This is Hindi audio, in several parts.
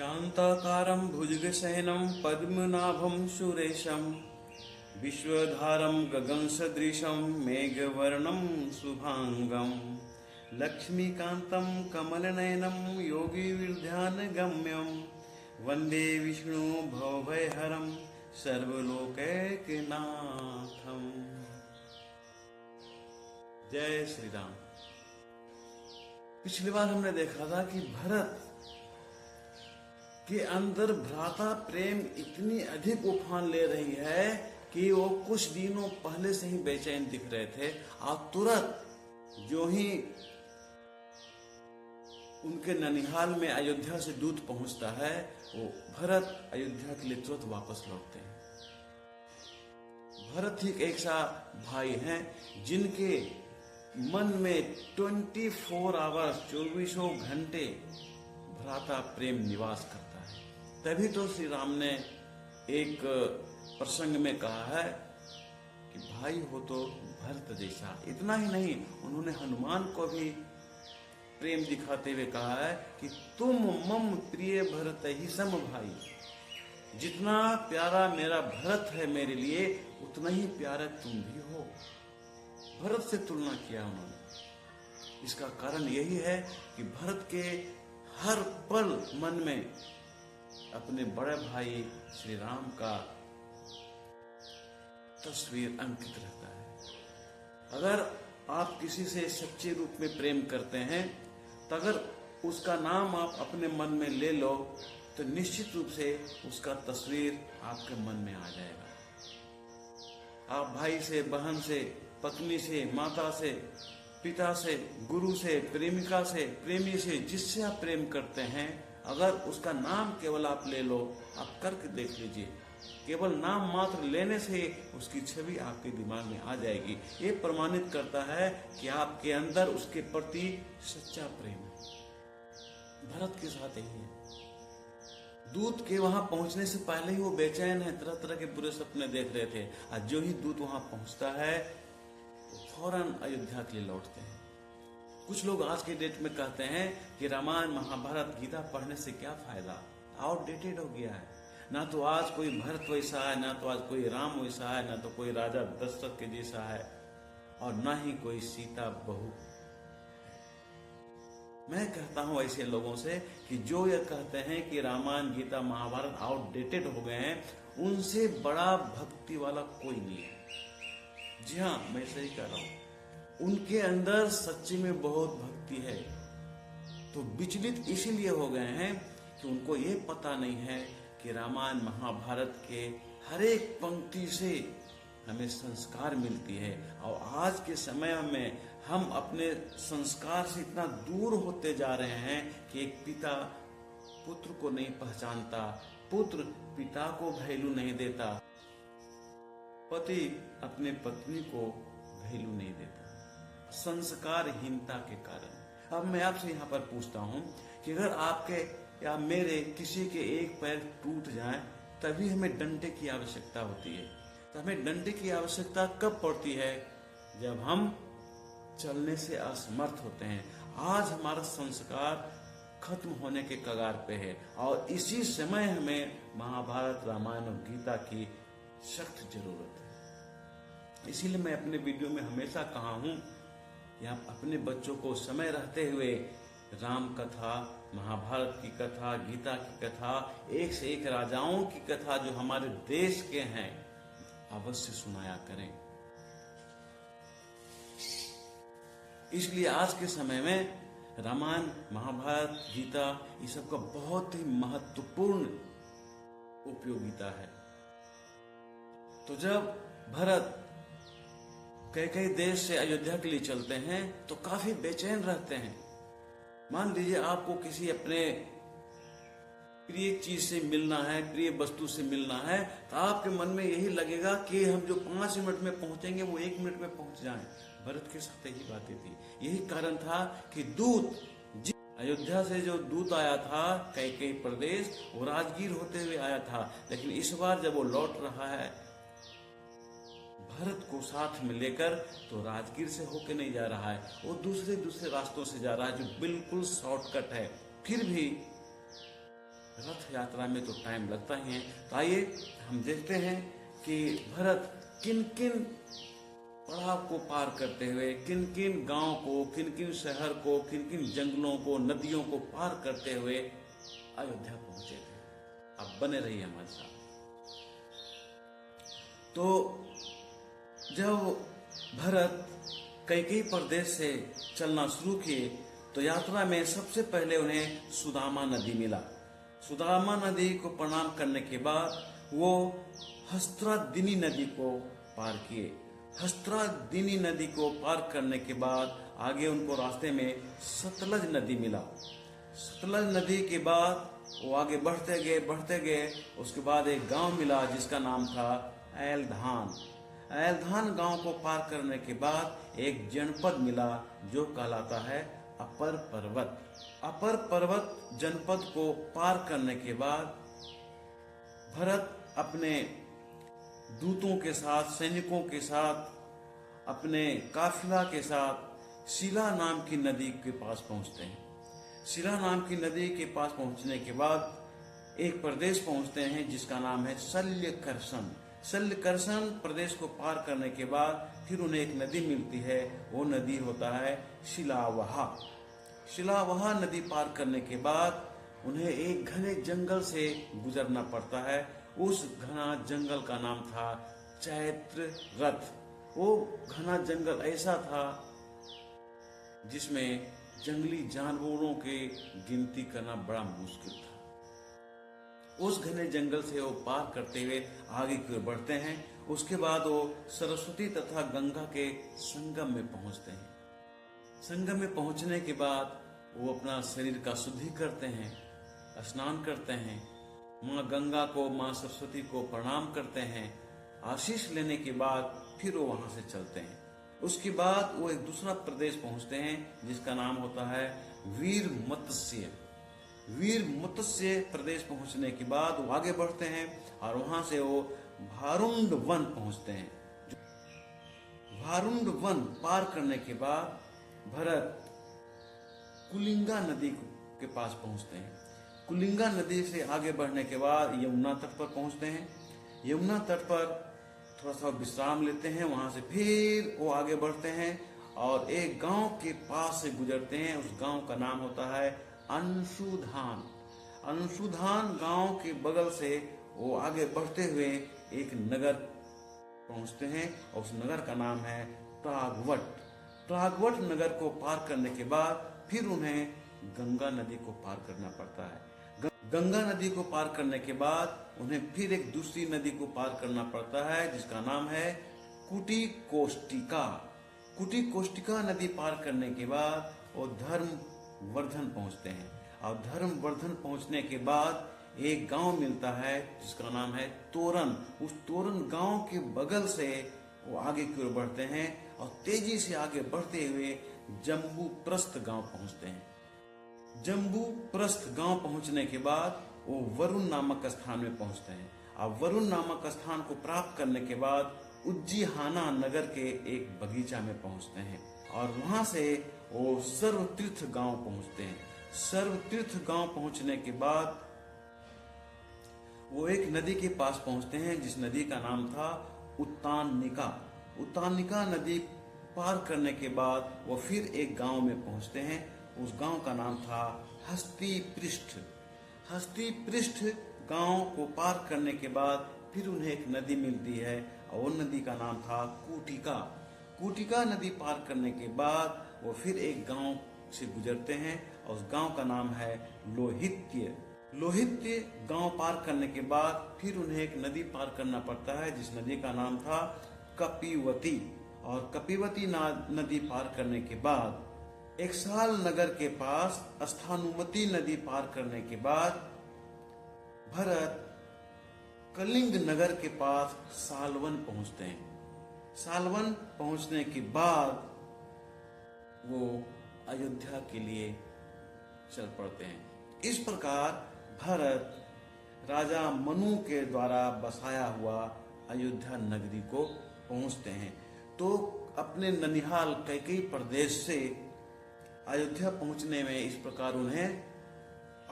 शान्ताकारं भुजगशयनं पद्मनाभं सुरेशं विश्वधारं गगनसदृशं मेघवर्णं शुभांगं लक्ष्मीकान्तं कमलनयनं योगिविध्यानगम्यं वन्दे विष्णु भवभयहरं सर्वलोकैकनाथं। जय श्री राम। पिछली बार हमने देखा था कि भरत के अंदर भ्राता प्रेम इतनी अधिक उफान ले रही है कि वो कुछ दिनों पहले से ही बेचैन दिख रहे थे और तुरंत जो ही उनके ननिहाल में अयोध्या से दूत पहुंचता है, वो भरत अयोध्या के लिए तुरंत वापस लौटते हैं। भरत ही एक ऐसा भाई हैं जिनके मन में 24 आवर्स 24 घंटे भ्राता प्रेम निवास करता है। तभी तो श्री राम ने एक प्रसंग में कहा है कि भाई हो तो भरत जैसा। इतना ही नहीं, उन्होंने हनुमान को भी प्रेम दिखाते हुए कहा है कि तुम मम प्रिय भरत ही सम भाई। जितना प्यारा मेरा भरत है मेरे लिए, उतना ही प्यारा तुम भी हो। भरत से तुलना किया उन्होंने। इसका कारण यही है कि भरत के हर पल मन में अपने बड़े भाई श्री राम का तस्वीर अंकित रहता है। अगर आप किसी से सच्चे रूप में प्रेम करते हैं तो अगर उसका नाम आप अपने मन में ले लो तो निश्चित रूप से उसका तस्वीर आपके मन में आ जाएगा। आप भाई से, बहन से, पत्नी से, माता से, पिता से, गुरु से, प्रेमिका से, प्रेमी से, जिससे आप प्रेम करते हैं, अगर उसका नाम केवल आप ले लो, आप करके देख लीजिए, केवल नाम मात्र लेने से उसकी छवि आपके दिमाग में आ जाएगी। ये प्रमाणित करता है कि आपके अंदर उसके प्रति सच्चा प्रेम है। भरत के साथ यही है। दूत के वहां पहुंचने से पहले ही वो बेचैन है, तरह तरह के बुरे सपने देख रहे थे। आज जो ही दूत वहां पहुंचता है तो फौरन अयोध्या के लिए लौटते हैं। कुछ लोग आज के डेट में कहते हैं कि रामायण, महाभारत, गीता पढ़ने से क्या फायदा, आउटडेटेड हो गया है। ना तो आज कोई भरत वैसा है, ना तो आज कोई राम वैसा है, ना तो कोई राजा दशरथ के जैसा है, और ना ही कोई सीता बहू। मैं कहता हूं ऐसे लोगों से कि जो ये कहते हैं कि रामायण, गीता, महाभारत आउटडेटेड हो गए हैं, उनसे बड़ा भक्ति वाला कोई नहीं है। जी हाँ, मैं सही कह रहा हूं। उनके अंदर सच्ची में बहुत भक्ति है, तो विचलित इसीलिए हो गए हैं कि उनको ये पता नहीं है कि रामायण, महाभारत के हर एक पंक्ति से हमें संस्कार मिलती है। और आज के समय में हम अपने संस्कार से इतना दूर होते जा रहे हैं कि एक पिता पुत्र को नहीं पहचानता, पुत्र पिता को वैल्यू नहीं देता, पति अपने पत्नी को वैल्यू नहीं देता, संस्कारहीनता के कारण। अब मैं आपसे यहाँ पर पूछता हूँ कि अगर आपके या मेरे किसी के एक पैर टूट जाए तभी हमें डंडे की आवश्यकता होती है। तो हमें डंडे की आवश्यकता कब पड़ती है? जब हम चलने से असमर्थ होते हैं। आज हमारा संस्कार खत्म होने के कगार पे है और इसी समय हमें महाभारत, रामायण और गीता की सख्त जरूरत है। इसीलिए मैं अपने वीडियो में हमेशा कहा हूं कि आप अपने बच्चों को समय रहते हुए राम कथा, महाभारत की कथा, गीता की कथा, एक से एक राजाओं की कथा जो हमारे देश के हैं, अवश्य सुनाया करें। इसलिए आज के समय में रामायण, महाभारत, गीता, ये सब का बहुत ही महत्वपूर्ण उपयोगिता है। तो जब भरत कई देश से अयोध्या के लिए चलते हैं तो काफी बेचैन रहते हैं। मान लीजिए आपको किसी अपने प्रिय चीज से मिलना है, प्रिय वस्तु से मिलना है, तो आपके मन में यही लगेगा कि हम जो 5 मिनट में पहुंचेंगे वो 1 मिनट में पहुंच जाएं। भरत के साथ यही बातें थी। यही कारण था कि दूत, अयोध्या से जो दूत आया था कई प्रदेश, वो राजगीर होते हुए आया था। लेकिन इस बार जब वो लौट रहा है भरत को साथ में लेकर, तो राजगीर से होके नहीं जा रहा है, वो दूसरे रास्तों से जा रहा है जो बिल्कुल शॉर्टकट है। फिर भी रथ यात्रा में तो टाइम लगता ही है। तो आइए हम देखते हैं कि भरत किन किन पड़ाव को पार करते हुए, किन किन गांव को, किन किन शहर को, किन किन जंगलों को, नदियों को पार करते हुए अयोध्या पहुंचे थे। अब बने रहिए हमारे साथ। तो जब भरत कैकेयी प्रदेश से चलना शुरू किए तो यात्रा में सबसे पहले उन्हें सुदामा नदी मिला। सुदामा नदी को प्रणाम करने के बाद वो हस्त्रादिनी नदी को पार किए। हस्त्रादिनी नदी को पार करने के बाद आगे उनको रास्ते में सतलज नदी मिला। सतलज नदी के बाद वो आगे बढ़ते गए। उसके बाद एक गांव मिला जिसका नाम था ऐलधान। ऐलधान गांव को पार करने के बाद एक जनपद मिला जो कहलाता है अपर पर्वत। अपर पर्वत जनपद को पार करने के बाद भरत अपने दूतों के साथ, सैनिकों के साथ, अपने काफिला के साथ शिला नाम की नदी के पास पहुंचते हैं। शिला नाम की नदी के पास पहुंचने के बाद एक प्रदेश पहुंचते हैं जिसका नाम है शल्यकर्षण। शल्यकर्षण प्रदेश को पार करने के बाद फिर उन्हें एक नदी मिलती है, वो नदी होता है शिलावहा। शिलावहा नदी पार करने के बाद उन्हें एक घने जंगल से गुजरना पड़ता है। उस घना जंगल का नाम था चैत्र रथ। वो घना जंगल ऐसा था जिसमें जंगली जानवरों की गिनती करना बड़ा मुश्किल था। उस घने जंगल से वो पार करते हुए आगे की ओर बढ़ते हैं। उसके बाद वो सरस्वती तथा गंगा के संगम में पहुंचते हैं। संगम में पहुंचने के बाद वो अपना शरीर का शुद्धि करते हैं, स्नान करते हैं, माँ गंगा को, माँ सरस्वती को प्रणाम करते हैं। आशीष लेने के बाद फिर वो वहां से चलते हैं। उसके बाद वो एक दूसरा प्रदेश पहुंचते हैं जिसका नाम होता है वीर मत्स्य। वीर मत्स्य प्रदेश पहुंचने के बाद वो आगे बढ़ते हैं और वहां से वो भारुंड वन पहुंचते हैं। भारुंड वन पार करने के बाद भरत कुलिंगा नदी के पास पहुंचते हैं। कुलिंगा नदी से आगे बढ़ने के बाद यमुना तट पर पहुंचते हैं। यमुना तट पर थोड़ा सा विश्राम लेते हैं। वहां से फिर वो आगे बढ़ते हैं और एक गांव के पास से गुजरते हैं। उस गांव का नाम होता है अंशुधान। अंशुधान गांव के बगल से वो आगे बढ़ते हुए एक नगर पहुंचते हैं और उस नगर का नाम है प्रागवट। प्रागवट नगर को पार करने के बाद फिर उन्हें गंगा नदी को पार करना पड़ता है। गंगा नदी को पार करने के बाद उन्हें फिर एक दूसरी नदी को पार करना पड़ता है जिसका नाम है कुटी कोष्टिका। कुटी कोष्टिका नदी पार करने के बाद वो धर्मवर्धन पहुंचते हैं और धर्मवर्धन पहुंचने के बाद एक गांव मिलता है जिसका नाम है तोरन। उस तोरन गांव के बगल से वो आगे की ओर बढ़ते हैं और तेजी से आगे बढ़ते हुए जम्बू प्रस्थ गांव पहुंचते हैं। जम्बू प्रस्थ गांव पहुंचने के बाद वो वरुण नामक स्थान में पहुंचते हैं और वरुण नामक स्थान को प्राप्त करने के बाद उज्जीहाना नगर के एक बगीचा में पहुंचते हैं और वहां से वो सर्वतीर्थ गांव पहुंचते हैं। सर्वतीर्थ गांव पहुंचने के बाद वो एक नदी के पास पहुंचते हैं जिस नदी का नाम था उत्तानिका। उत्तानिका नदी पार करने के बाद वो फिर एक गांव में पहुंचते हैं। उस गांव का नाम था हस्तिपृष्ठ। हस्तिपृष्ठ गांव को पार करने के बाद फिर उन्हें एक नदी मिलती है और वो नदी का नाम था कूटिका। कूटिका नदी पार करने के बाद वो फिर एक गांव से गुजरते हैं और उस गांव का नाम है लोहित्य। लोहित्य गांव पार करने के बाद फिर उन्हें एक नदी पार करना पड़ता है जिस नदी का नाम था कपिवती। और कपिवती नदी पार करने के बाद एकसाल नगर के पास स्थानुमति नदी पार करने के बाद भरत कलिंग नगर के पास सालवन पहुंचते हैं। सालवन पहुंचने के बाद वो अयोध्या के लिए चल पड़ते हैं। इस प्रकार भरत राजा मनु के द्वारा बसाया हुआ अयोध्या नगरी को पहुंचते हैं। तो अपने ननिहाल कैकेयी प्रदेश से अयोध्या पहुंचने में इस प्रकार उन्हें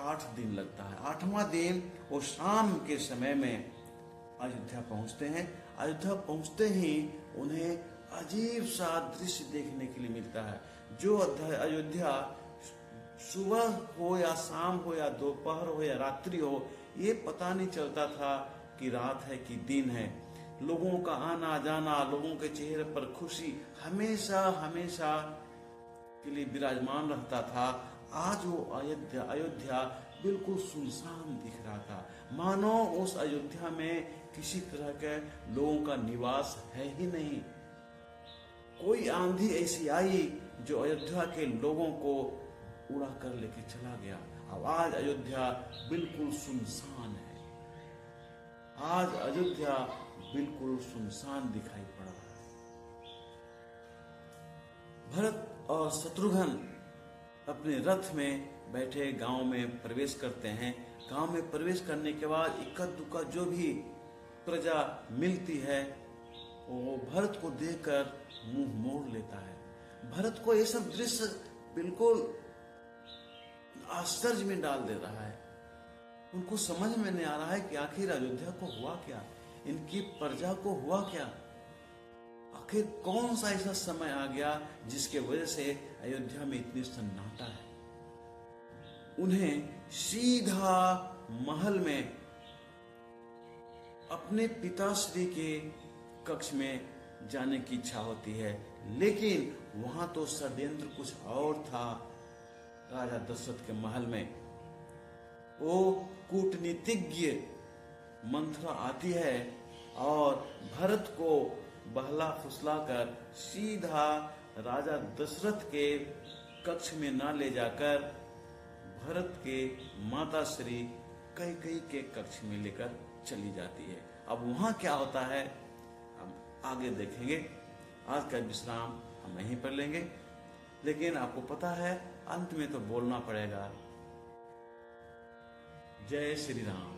8 दिन लगता है। 8वां दिन वो शाम के समय में अयोध्या पहुंचते हैं। अयोध्या पहुंचते ही उन्हें अजीब सा दृश्य देखने के लिए मिलता है। जो अयोध्या सुबह हो या शाम हो या दोपहर हो या रात्रि हो, ये पता नहीं चलता था कि रात है कि दिन है। लोगों का आना जाना, लोगों के चेहरे पर खुशी हमेशा हमेशा के लिए विराजमान रहता था। आज वो अयोध्या बिल्कुल सुनसान दिख रहा था, मानो उस अयोध्या में किसी तरह के लोगों का निवास है ही नहीं। कोई आंधी ऐसी आई जो अयोध्या के लोगों को उड़ा कर लेके चला गया। अब आज अयोध्या बिल्कुल सुनसान है। आज अयोध्या बिल्कुल सुनसान दिखाई पड़ रहा है। भरत और शत्रुघ्न अपने रथ में बैठे गांव में प्रवेश करते हैं। गांव में प्रवेश करने के बाद इक्का दुक्का जो भी प्रजा मिलती है वो भरत को देखकर मुंह मोड़ लेता है। भरत को ये सब दृश्य बिल्कुल आश्चर्य में डाल दे रहा है। उनको समझ में नहीं आ रहा है कि आखिर अयोध्या को हुआ क्या, इनकी प्रजा को हुआ क्या। आखिर कौन सा ऐसा समय आ गया जिसके वजह से अयोध्या में इतनी सन्नाटा है। उन्हें सीधा महल में अपने पिताश्री के कक्ष में जाने की इच्छा होती है, लेकिन वहां तो षड्यंत्र कुछ और था। राजा दशरथ के महल में वो कूटनीतिज्ञ मंथरा आती है और भरत को बहला फुसला कर सीधा राजा दशरथ के कक्ष में ना ले जाकर भरत के माता श्री कैकेयी के कक्ष में लेकर चली जाती है। अब वहां क्या होता है हम आगे देखेंगे। आज का विश्राम हम यहीं पर लेंगे, लेकिन आपको पता है अंत में तो बोलना पड़ेगा, जय श्री राम।